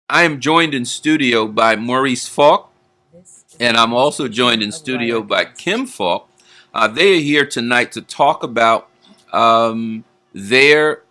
I am joined in studio by Maurice Falk, and I'm also joined in studio by Kim Falk. They are here tonight to talk about their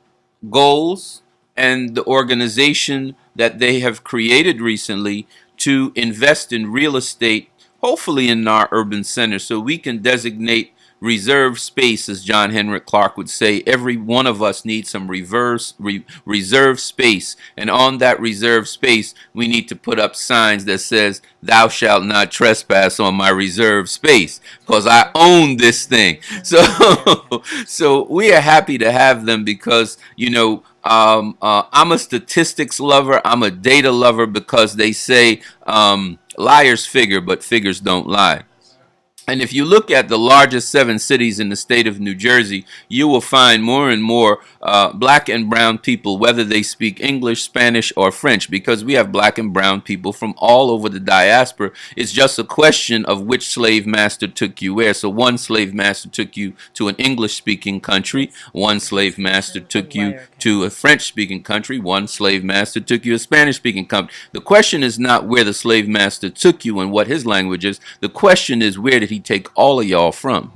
goals and the organization that they have created recently to invest in real estate, hopefully in our urban centers, so we can designate reserve space, as John Henrik Clark would say. Every one of us needs some reserve space, and on that reserve space, we need to put up signs that says, "Thou shalt not trespass on my reserve space," because I own this thing. So, so we are happy to have them because I'm a statistics lover. I'm a data lover because they say liars figure, but figures don't lie. And if you look at the largest 7 cities in the state of New Jersey, you will find more and more black and brown people, whether they speak English, Spanish, or French, because we have black and brown people from all over the diaspora. It's just a question of which slave master took you where. So one slave master took you to an English-speaking country, one slave master took you to a French-speaking country, one slave master took you to a Spanish-speaking country. The question is not where the slave master took you and what his language is. The question is, where did he take all of y'all from?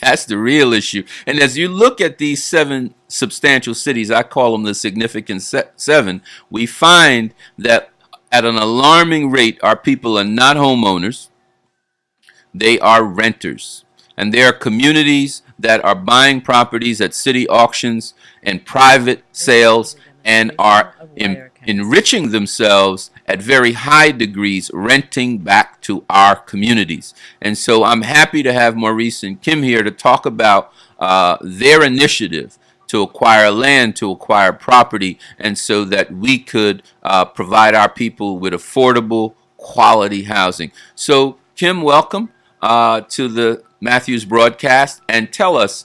That's the real issue. And as you look at these 7 substantial cities, I call them the significant 7, we find that at an alarming rate, our people are not homeowners, they are renters. And there are communities that are buying properties at city auctions and private sales and are enriching themselves at very high degrees, renting back to our communities. And so I'm happy to have Maurice and Kim here to talk about their initiative to acquire land, to acquire property, and so that we could provide our people with affordable, quality housing. So, Kim, welcome to the Matthews broadcast, and tell us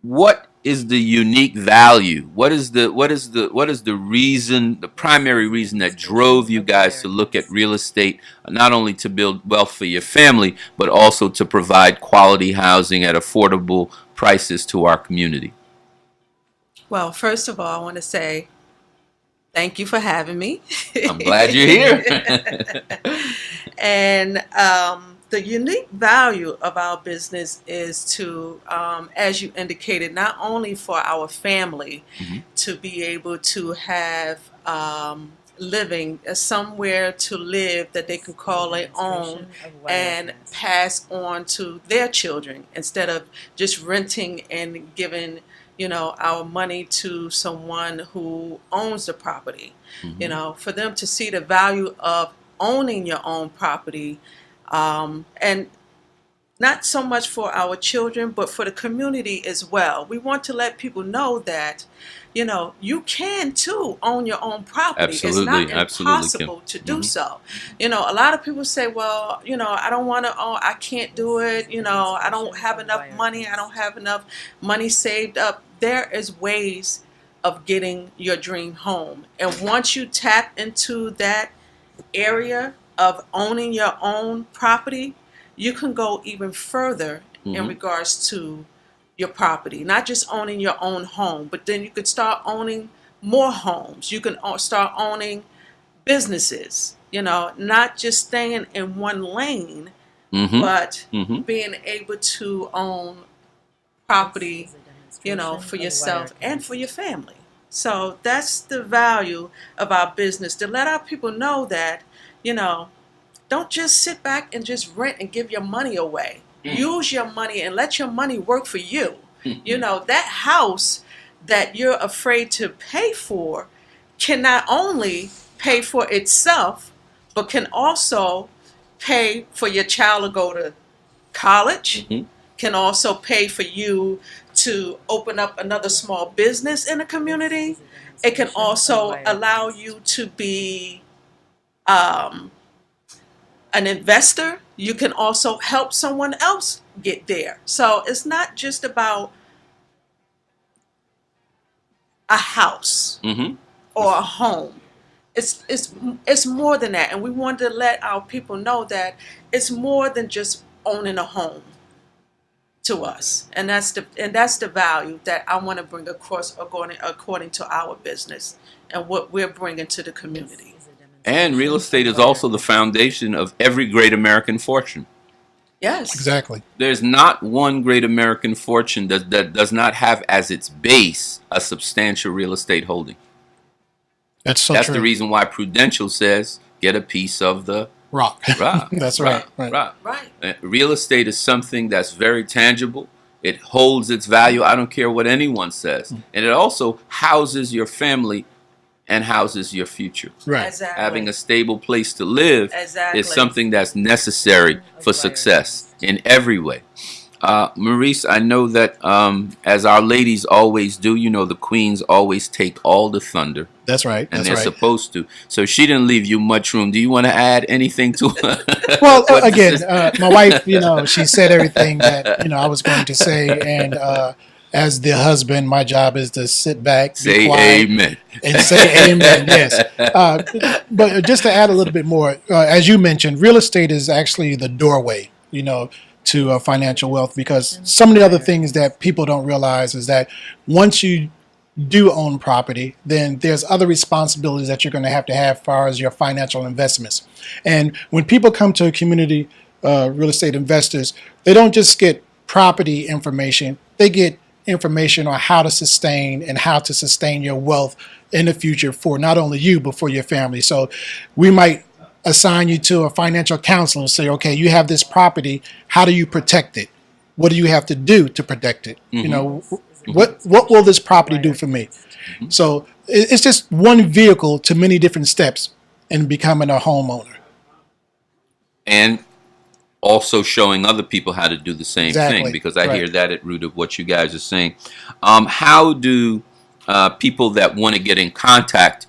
what is the unique value? What is the reason, the primary reason that drove you guys to look at real estate, not only to build wealth for your family, but also to provide quality housing at affordable prices to our community? Well, first of all, I want to say thank you for having me. I'm glad you're here. And the unique value of our business is to, as you indicated, not only for our family to be able to have living somewhere to live that they can call their own and pass on to their children instead of just renting and giving our money to someone who owns the property. For them to see the value of owning your own property, and not so much for our children, but for the community as well. We want to let people know that, you can too own your own property. Absolutely, it's not impossible to do so. A lot of people say, well, I don't want to own, I can't do it. I don't have enough money. I don't have enough money saved up. There is ways of getting your dream home. And once you tap into that area of owning your own property, you can go even further in regards to your property. Not just owning your own home, but then you could start owning more homes. You can start owning businesses, not just staying in one lane, but being able to own property, for yourself and for your family. So that's the value of our business, to let our people know that, don't just sit back and just rent and give your money away. Use your money and let your money work for you. That house that you're afraid to pay for can not only pay for itself, but can also pay for your child to go to college, can also pay for you to open up another small business in the community. It can also allow you to be an investor. You can also help someone else get there. So it's not just about a house or a home. It's more than that. And we want to let our people know that it's more than just owning a home. to us, and that's the value that I want to bring across according to our business and what we're bringing to the community. And real estate is also the foundation of every great American fortune. Yes, Exactly. There's not one great American fortune that does not have as its base a substantial real estate holding. That's so That's true. the reason why Prudential says get a piece of the Rock. rock. That's right. Rock. right. Real estate is something that's very tangible. It holds its value. I don't care what anyone says. And it also houses your family and houses your future. Right. Exactly. Having a stable place to live Exactly. is something that's necessary for success in every way. Maurice, I know that as our ladies always do, you know, the queens always take all the thunder. That's right. And That's they're right. supposed to. So she didn't leave you much room. Do you want to add anything to Well, what this again, is? my wife, you know, she said everything that, you know, I was going to say. And as the husband, my job is to sit back, be Say quiet, amen. and say amen. Yes. But just to add a little bit more, as you mentioned, real estate is actually the doorway, you know, to financial wealth, because some of the other things that people don't realize is that once you do own property, then there's other responsibilities that you're going to have as far as your financial investments. And when people come to a community, real estate investors, they don't just get property information, they get information on how to sustain your wealth in the future for not only you, but for your family. So we might assign you to a financial counselor and say, okay, you have this property, how do you protect it? What do you have to do to protect it? You know, what will this property do for me? So it's just one vehicle to many different steps in becoming a homeowner. And also showing other people how to do the same thing, because I hear that at root of what you guys are saying. How do people that want to get in contact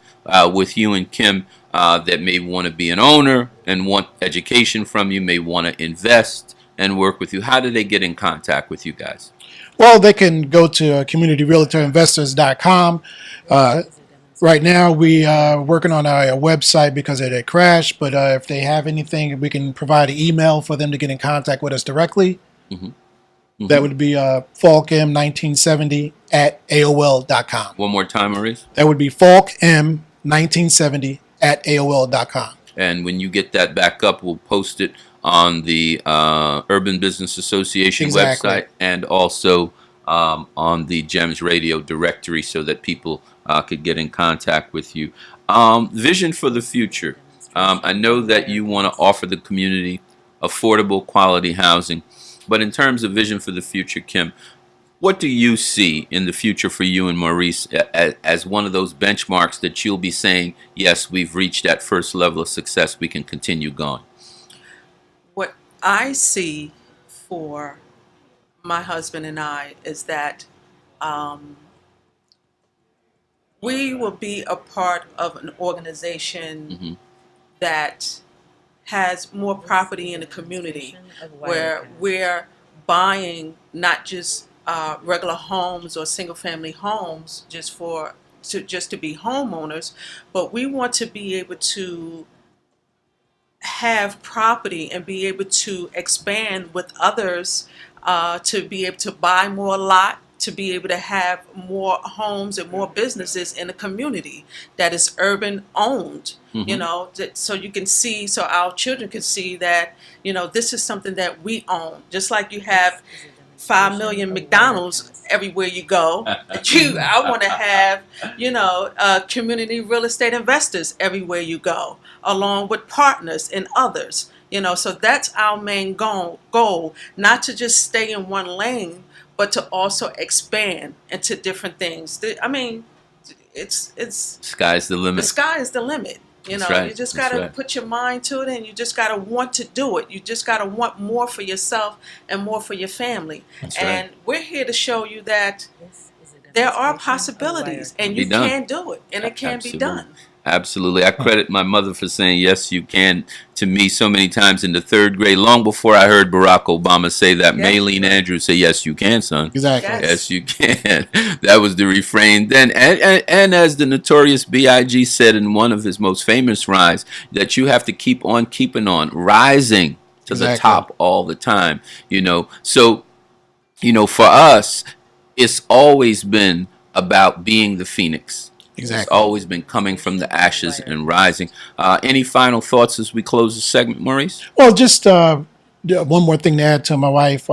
with you and Kim, that may want to be an owner and want education from you, may want to invest and work with you, how do they get in contact with you guys? Well, they can go to communityrealtorinvestors.com. Right now, we are working on our website because it had crashed. But if they have anything, we can provide an email for them to get in contact with us directly. That would be falkm1970 at AOL.com. One more time, Maurice. That would be falkm1970 at AOL.com. And when you get that back up, we'll post it on the Urban Business Association website and also on the GEMS Radio directory so that people could get in contact with you. Vision for the future. I know that you want to offer the community affordable, quality housing. But in terms of vision for the future, Kim, what do you see in the future for you and Maurice as one of those benchmarks that you'll be saying, yes, we've reached that first level of success, we can continue going? What I see for my husband and I is that we will be a part of an organization that has more property in the community, where we're buying not just regular homes or single-family homes just to be homeowners, but we want to be able to have property and be able to expand with others, to be able to buy more lot, to be able to have more homes and more businesses in a community that is urban owned, you know, so you can see, so our children can see that, you know, this is something that we own. Just like you have 5 million McDonald's everywhere you go, I want to have, you know, community real estate investors everywhere you go, along with partners and others, you know. So that's our main goal, not to just stay in one lane, but to also expand into different things. I mean, it's sky's the limit. The sky is the limit. You know, you just got to put your mind to it, and you just got to want to do it. You just got to want more for yourself and more for your family. And we're here to show you that there are possibilities, and you can do it, and it can be done. Absolutely. I credit my mother for saying, yes, you can, to me so many times in the 3rd grade, long before I heard Barack Obama say that. Maylene Andrews say, yes, you can, son. Exactly. Yes, you can. That was the refrain then. And as the notorious B.I.G. said in one of his most famous rhymes, that you have to keep on keeping on, rising to the top all the time. You know, so for us, it's always been about being the phoenix. It's Exactly. always been coming from the ashes and rising. Any final thoughts as we close the segment, Maurice? Well, just one more thing to add to my wife.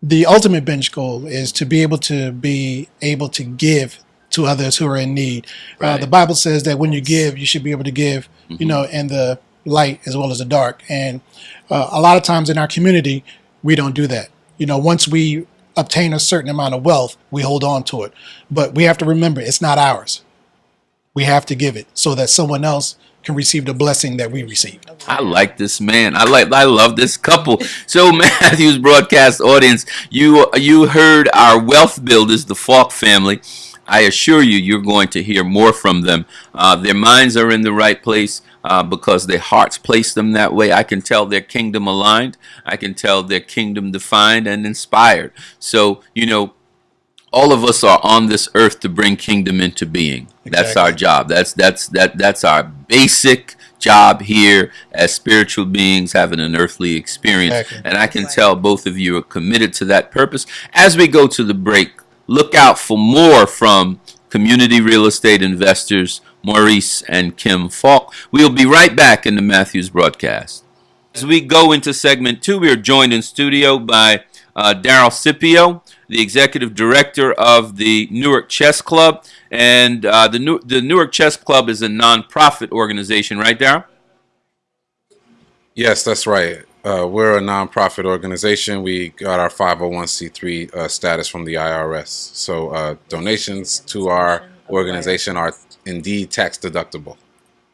The ultimate bench goal is to be able to give to others who are in need. Right. The Bible says that when you give, you should be able to give, in the light as well as the dark. And a lot of times in our community, we don't do that. Once we obtain a certain amount of wealth, we hold on to it. But we have to remember, it's not ours. We have to give it so that someone else can receive the blessing that we received. I like this man. I love this couple. So Matthew's broadcast audience, you heard our wealth builders, the Falk family. I assure you, you're going to hear more from them. Their minds are in the right place because their hearts place them that way. I can tell they're kingdom aligned. I can tell they're kingdom defined and inspired. So, all of us are on this earth to bring kingdom into being. That's Exactly. our job. That's our basic job here as spiritual beings having an earthly experience. Exactly. And I can tell both of you are committed to that purpose. As we go to the break, look out for more from community real estate investors Maurice and Kim Falk. We'll be right back in the Matthews broadcast. As we go into segment 2, we are joined in studio by Daryl Scipio, the executive director of the Newark Chess Club. And the Newark Chess Club is a nonprofit organization, right, Daryl? Yes, that's right. We're a nonprofit organization. We got our 501c3 status from the IRS. So donations to our organization are indeed tax deductible.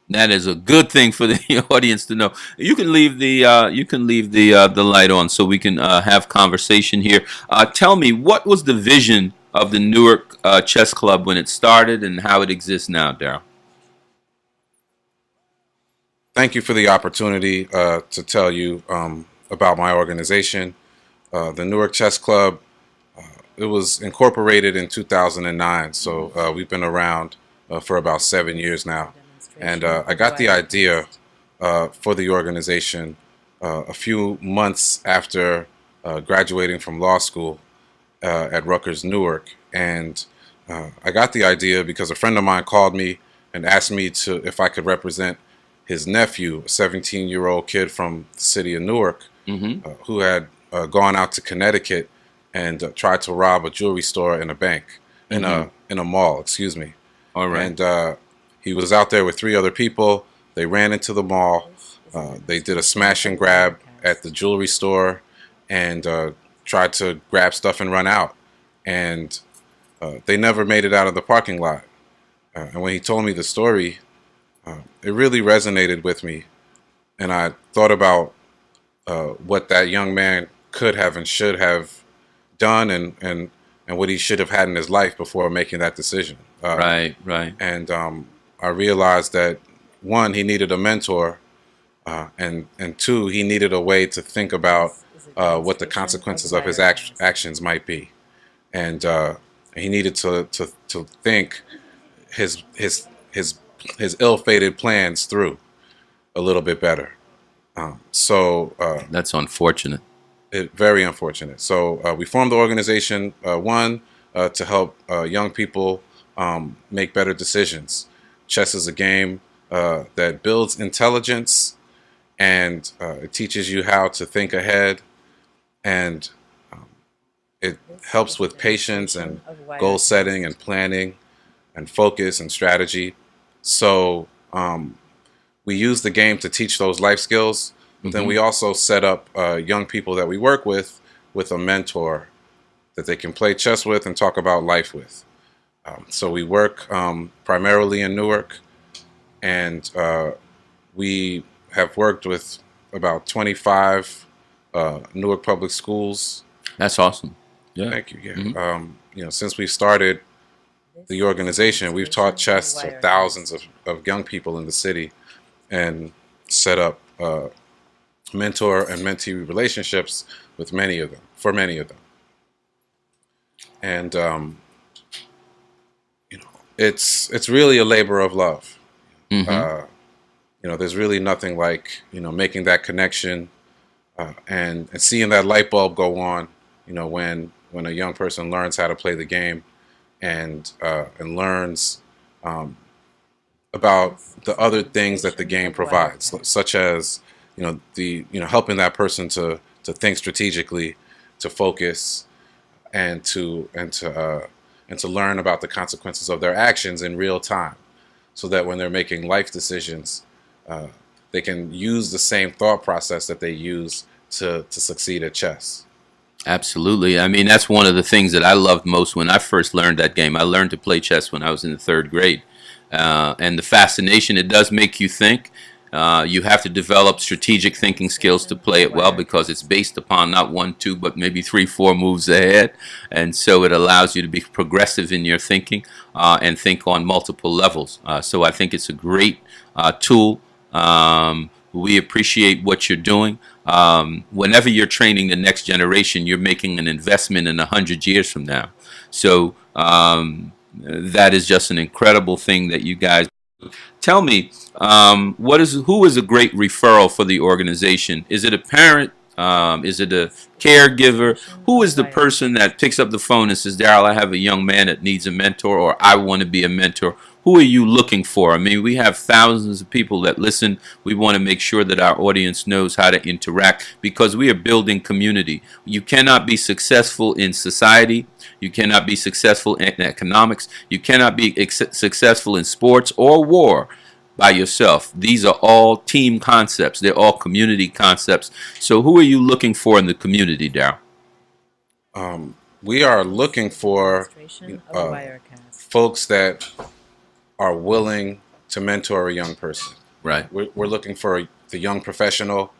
That is a good thing for the audience to know. You can leave the light on so we can have conversation here. Tell me, what was the vision of the Newark Chess Club when it started and how it exists now, Daryl? Thank you for the opportunity to tell you about my organization. The Newark Chess Club, it was incorporated in 2009, so we've been around for about 7 years now. And I got the idea for the organization a few months after graduating from law school at Rutgers Newark. And I got the idea because a friend of mine called me and asked me if I could represent his nephew, a 17-year-old kid from the city of Newark, who had gone out to Connecticut and tried to rob a jewelry store and a bank in a mall. Excuse me. All right. And he was out there with 3 other people. They ran into the mall. They did a smash and grab at the jewelry store and tried to grab stuff and run out. And they never made it out of the parking lot. And when he told me the story, it really resonated with me. And I thought about what that young man could have and should have done and what he should have had in his life before making that decision. Right. And I realized that, 1, he needed a mentor, and 2, he needed a way to think about what the consequences of his actions might be. And he needed to think his ill-fated plans through a little bit better. That's unfortunate. Very unfortunate. So we formed the organization, 1, to help young people make better decisions. Chess is a game that builds intelligence, and it teaches you how to think ahead, and it helps with patience and goal setting and planning and focus and strategy. So we use the game to teach those life skills, but then we also set up young people that we work with a mentor that they can play chess with and talk about life with. So we work primarily in Newark, and we have worked with about 25 Newark public schools. That's awesome. Yeah. Thank you. Yeah. Since we started the organization, we've taught chess to thousands of young people in the city and set up mentor and mentee relationships with many of them. And it's really a labor of love. There's really nothing like making that connection and seeing that light bulb go on when a young person learns how to play the game and learns about the other things that the game provides, such as helping that person to think strategically, to focus, and to learn about the consequences of their actions in real time, so that when they're making life decisions, they can use the same thought process that they use to succeed at chess. Absolutely. I mean, that's one of the things that I loved most when I first learned that game. I learned to play chess when I was in the third grade. And the fascination, it does make you think. You have to develop strategic thinking skills to play it well, because it's based upon not one, two, but maybe three, four moves ahead. And so it allows you to be progressive in your thinking and think on multiple levels. So I think it's a great tool. We appreciate what you're doing. Whenever you're training the next generation, you're making an investment in 100 years from now. So that is just an incredible thing that you guys do. Tell me, who is a great referral for the organization? Is it a parent? Is it a caregiver? Who is the person that picks up the phone and says, Daryl, I have a young man that needs a mentor, or I want to be a mentor? Who are you looking for? I mean, we have thousands of people that listen. We want to make sure that our audience knows how to interact, because we are building community. You cannot be successful in society. You cannot be successful in economics. You cannot be successful in sports or war by yourself. These are all team concepts. They're all community concepts. So who are you looking for in the community, Daryl? We are looking for folks that are willing to mentor a young person. Right. We're looking for the young professional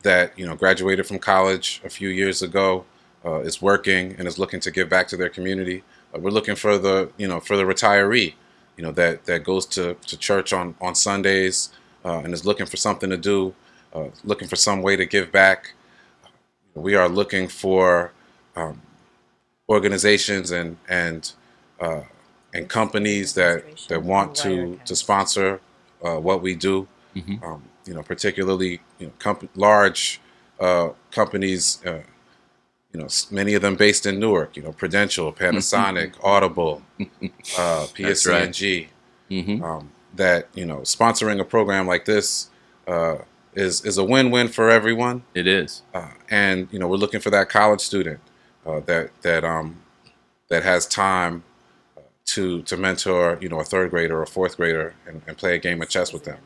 that graduated from college a few years ago, is working and is looking to give back to their community. We're looking for the retiree, that goes to church on Sundays and is looking for something to do, looking for some way to give back. We are looking for organizations and companies that want to sponsor what we do. Mm-hmm. Particularly large companies. Many of them based in Newark. Prudential, Panasonic, Audible, PSC&G. Mm-hmm. That sponsoring a program like this is a win-win for everyone. It is. And we're looking for that college student that has time to mentor a third grader or a fourth grader and play a game of chess with them.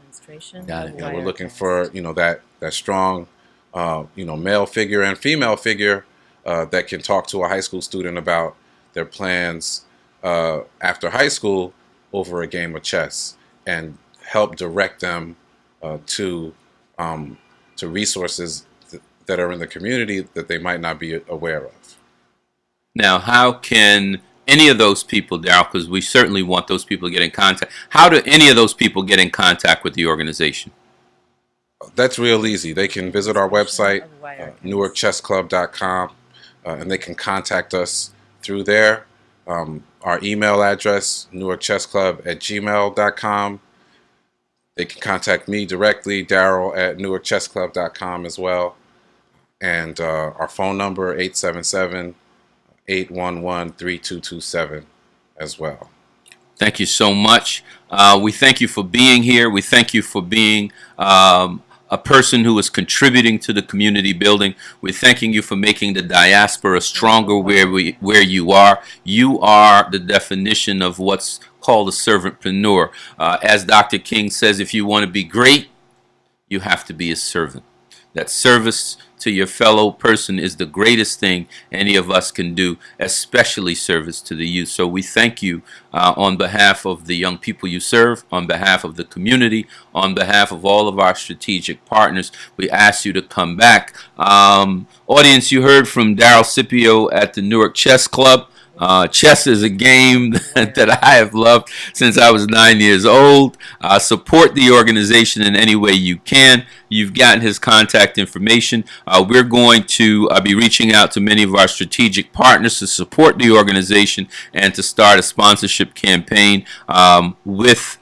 Got it. We're looking for that strong male figure and female figure that can talk to a high school student about their plans after high school over a game of chess, and help direct them to resources that are in the community that they might not be aware of. Now, how can any of those people, Daryl, because we certainly want those people to get in contact, how do any of those people get in contact with the organization? That's real easy. They can visit our website, newarkchessclub.com, and they can contact us through there. Our email address, newarkchessclub@gmail.com. They can contact me directly, Daryl@newarkchessclub.com as well. And our phone number, 877-811-3227 as well. Thank you so much. We thank you for being here. We thank you for being a person who is contributing to the community building. We're thanking you for making the diaspora stronger where you are. You are the definition of what's called a servantpreneur. As Dr. King says, if you want to be great, you have to be a servant. That service to your fellow person is the greatest thing any of us can do, especially service to the youth. So we thank you on behalf of the young people you serve, on behalf of the community, on behalf of all of our strategic partners. We ask you to come back. Audience, you heard from Daryl Scipio at the Newark Chess Club. Chess is a game that I have loved since I was 9 years old. Support the organization in any way you can. You've gotten his contact information. We're going to be reaching out to many of our strategic partners to support the organization and to start a sponsorship campaign with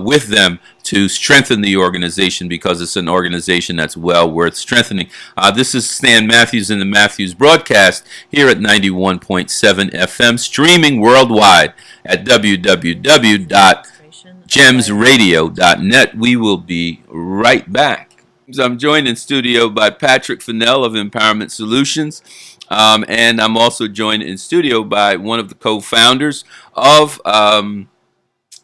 with them to strengthen the organization, because it's an organization that's well worth strengthening. This is Stan Matthews in the Matthews Broadcast here at 91.7 FM, streaming worldwide at www.gemsradio.net. We will be right back. So I'm joined in studio by Patrick Fennell of Empowerment Solutions, and I'm also joined in studio by one of the co-founders of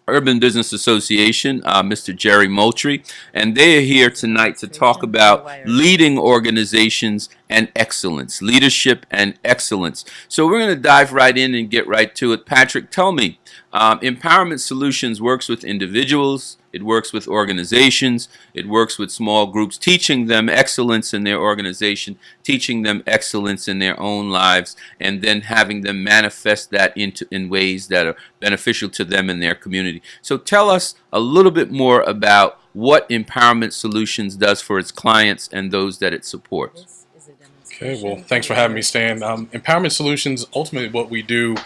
Urban Business Association, Mr. Jerry Moultrie, and they are here tonight to talk about leading organizations and excellence, leadership and excellence. So we're going to dive right in and get right to it. Patrick, tell me, Empowerment Solutions works with individuals, it works with organizations, it works with small groups, teaching them excellence in their organization, teaching them excellence in their own lives, and then having them manifest that in ways that are beneficial to them and their community. So tell us a little bit more about what Empowerment Solutions does for its clients and those that it supports. Okay, well, thanks for having me, Stan. Empowerment Solutions, ultimately what we do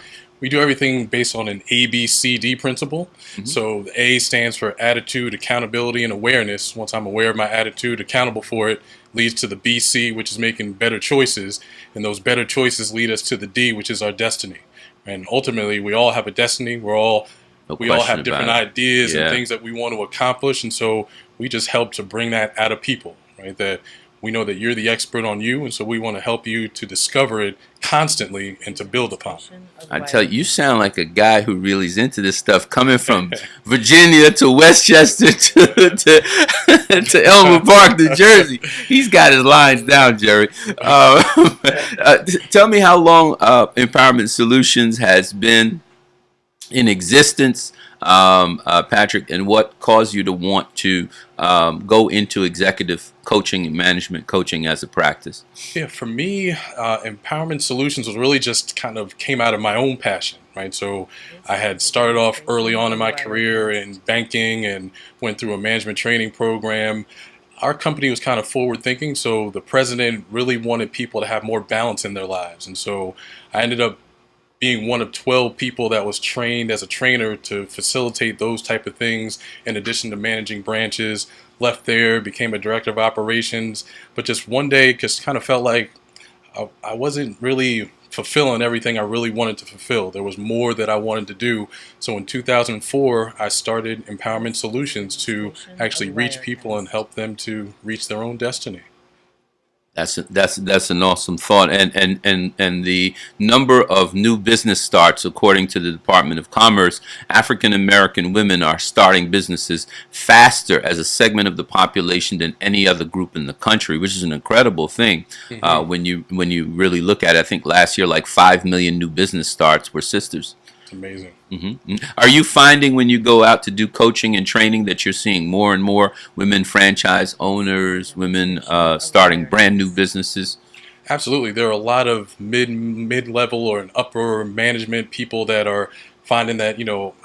everything based on an ABCD principle. Mm-hmm. So the A stands for attitude, accountability, and awareness. Once I'm aware of my attitude, accountable for it, leads to the BC, which is making better choices. And those better choices lead us to the D, which is our destiny. And ultimately, we all have a destiny. We all have different ideas and things that we want to accomplish. And so we just help to bring that out of people, right? That we know that you're the expert on you, and so we want to help you to discover it constantly and to build upon it. I tell you, you sound like a guy who really is into this stuff, coming from Virginia to Westchester to Elmer Park, New Jersey. He's got his lines down, Jerry. Tell me how long Empowerment Solutions has been in existence, Patrick, and what caused you to want to go into executive coaching and management coaching as a practice? Yeah, for me, Empowerment Solutions was really just kind of came out of my own passion, right? So I had started off early on in my career in banking and went through a management training program. Our company was kind of forward thinking, so the president really wanted people to have more balance in their lives. And so I ended up being one of 12 people that was trained as a trainer to facilitate those type of things, in addition to managing branches. Left there, became a director of operations, but just one day just kind of felt like I wasn't really fulfilling everything I really wanted to fulfill. There was more that I wanted to do. So in 2004, I started Empowerment Solutions to actually reach people and help them to reach their own destiny. That's an awesome thought, and the number of new business starts, according to the Department of Commerce, African American women are starting businesses faster as a segment of the population than any other group in the country, which is an incredible thing. Mm-hmm. When you really look at it. I think last year like 5 million new business starts were sisters. It's amazing. Mm-hmm. Are you finding when you go out to do coaching and training that you're seeing more and more women franchise owners, women starting brand new businesses? Absolutely. There are a lot of mid-level or upper management people that are finding that,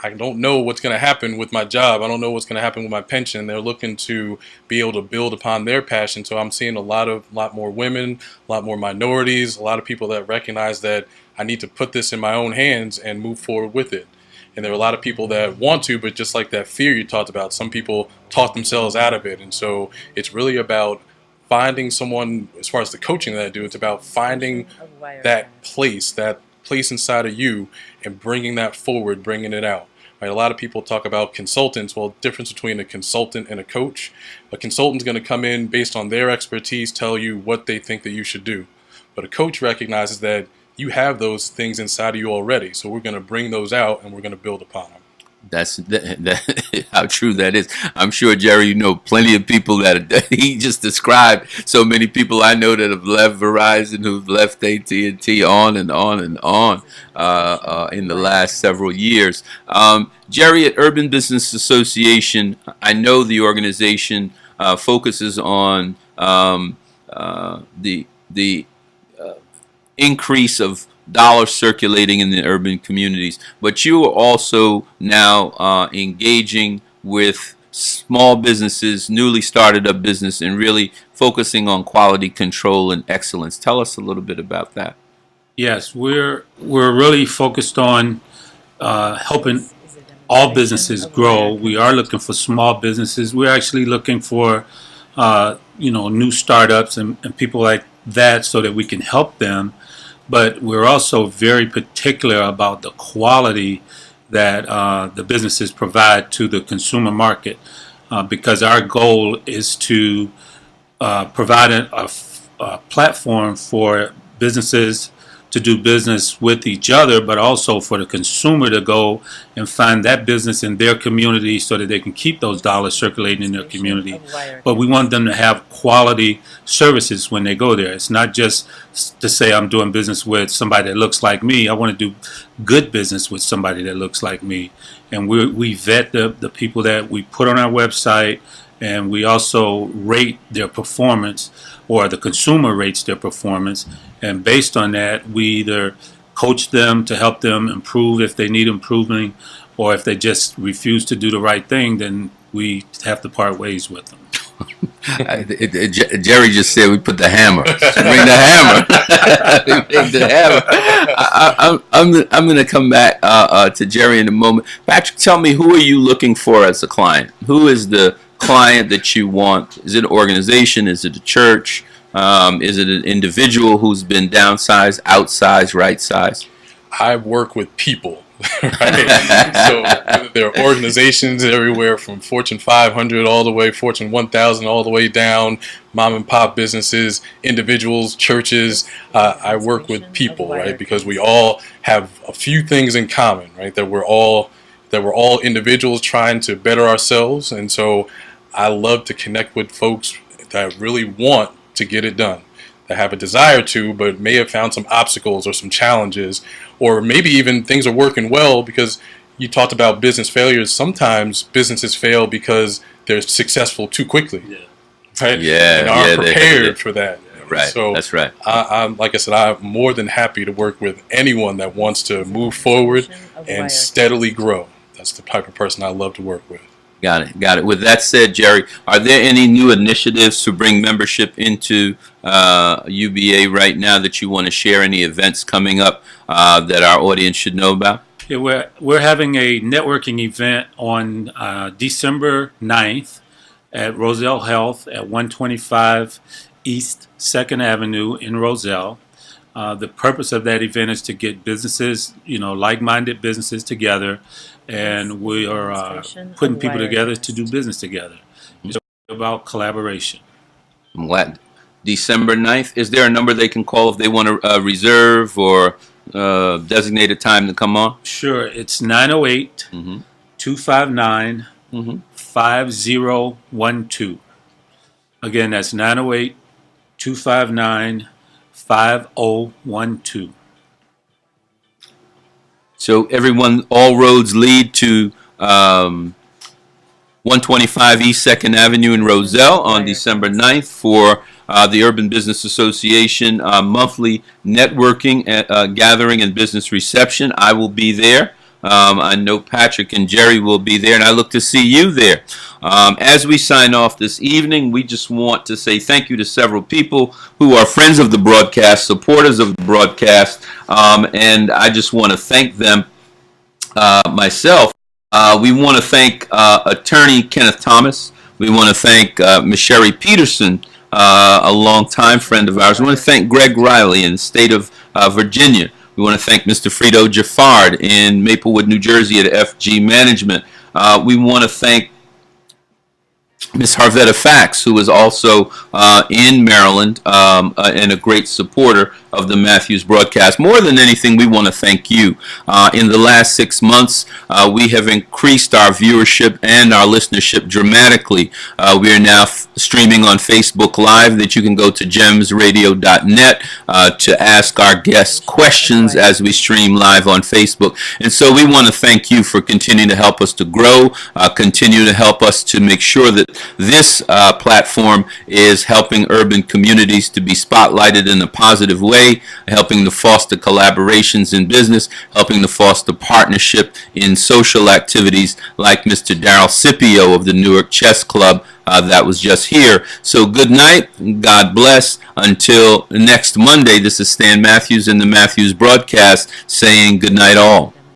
I don't know what's going to happen with my job. I don't know what's going to happen with my pension. They're looking to be able to build upon their passion. So I'm seeing a lot more women, a lot more minorities, a lot of people that recognize that I need to put this in my own hands and move forward with it. And there are a lot of people that want to, but just like that fear you talked about, some people talk themselves out of it. And so it's really about finding someone, as far as the coaching that I do, it's about finding that place inside of you and bringing that forward, bringing it out. Right? A lot of people talk about consultants. Well, the difference between a consultant and a coach. A consultant's going to come in based on their expertise, tell you what they think that you should do. But a coach recognizes that you have those things inside of you already. So we're going to bring those out and we're going to build upon them. That's how true that is. I'm sure, Jerry, you know plenty of people that he just described. So many people I know that have left Verizon, who've left AT&T, on and on and on in the last several years. Jerry, at Urban Business Association, I know the organization focuses on the increase of dollars circulating in the urban communities, but you are also now engaging with small businesses, newly started up business, and really focusing on quality control and excellence. Tell us a little bit about that. Yes, we're really focused on helping all businesses grow. We are looking for small businesses. We're actually looking for, new startups and people like that so that we can help them. But we're also very particular about the quality that the businesses provide to the consumer market, because our goal is to provide a platform for businesses to do business with each other, but also for the consumer to go and find that business in their community so that they can keep those dollars circulating in their community. But we want them to have quality services when they go there. It's not just to say I'm doing business with somebody that looks like me. I want to do good business with somebody that looks like me. And we vet the people that we put on our website, and we also rate their performance, or the consumer rates their performance. And based on that, we either coach them to help them improve if they need improving, or if they just refuse to do the right thing, then we have to part ways with them. Jerry just said we put the hammer. So bring the hammer. We bring the hammer. I'm going to come back to Jerry in a moment. Patrick, tell me, who are you looking for as a client? Who is the client that you want? Is it an organization? Is it a church? Is it an individual who's been downsized, outsized, right-sized? I work with people, right? So there are organizations everywhere from Fortune 500 all the way, Fortune 1000 all the way down, mom and pop businesses, individuals, churches. I work with people, right? Because we all have a few things in common, right? That we're all individuals trying to better ourselves. And so I love to connect with folks that really want to get it done, that have a desire to, but may have found some obstacles or some challenges, or maybe even things are working well. Because you talked about business failures. Sometimes businesses fail because they're successful too quickly, right? Yeah, and aren't prepared for that. Right, so that's right. I'm like I said, I'm more than happy to work with anyone that wants to move forward and steadily grow. That's the type of person I love to work with. Got it. With that said, Jerry, are there any new initiatives to bring membership into UBA right now that you want to share? Any events coming up that our audience should know about? Yeah, we're having a networking event on December 9th at Roselle Health at 125 East 2nd Avenue in Roselle. The purpose of that event is to get businesses, like-minded businesses together, and we are putting people together to do business together. It's about collaboration. I'm glad. December 9th. Is there a number they can call if they want to reserve or designate a time to come on? Sure. It's 908 259 5012. Again, that's 908 259 5012. So everyone, all roads lead to 125 East 2nd Avenue in Roselle on December 9th for the Urban Business Association monthly networking gathering and business reception. I will be there. I know Patrick and Jerry will be there, and I look to see you there. As we sign off this evening, we just want to say thank you to several people who are friends of the broadcast, supporters of the broadcast, and I just want to thank them myself. We want to thank attorney Kenneth Thomas. We want to thank Ms. Sherry Peterson, a longtime friend of ours. We want to thank Greg Riley in the state of Virginia. We want to thank Mr. Frito Jaffard in Maplewood, New Jersey at FG Management. We want to thank Ms. Harvetta Fax, who is also in Maryland and a great supporter of the Matthews broadcast. More than anything, we want to thank you. In the last 6 months, we have increased our viewership and our listenership dramatically. We are now streaming on Facebook Live that you can go to gemsradio.net to ask our guests questions as we stream live on Facebook. And so we want to thank you for continuing to help us to grow, continue to help us to make sure that this platform is helping urban communities to be spotlighted in a positive way, helping to foster collaborations in business, helping to foster partnership in social activities like Mr. Darryl Scipio of the Newark Chess Club that was just here. So good night, God bless. Until next Monday, this is Stan Matthews in the Matthews broadcast saying good night all.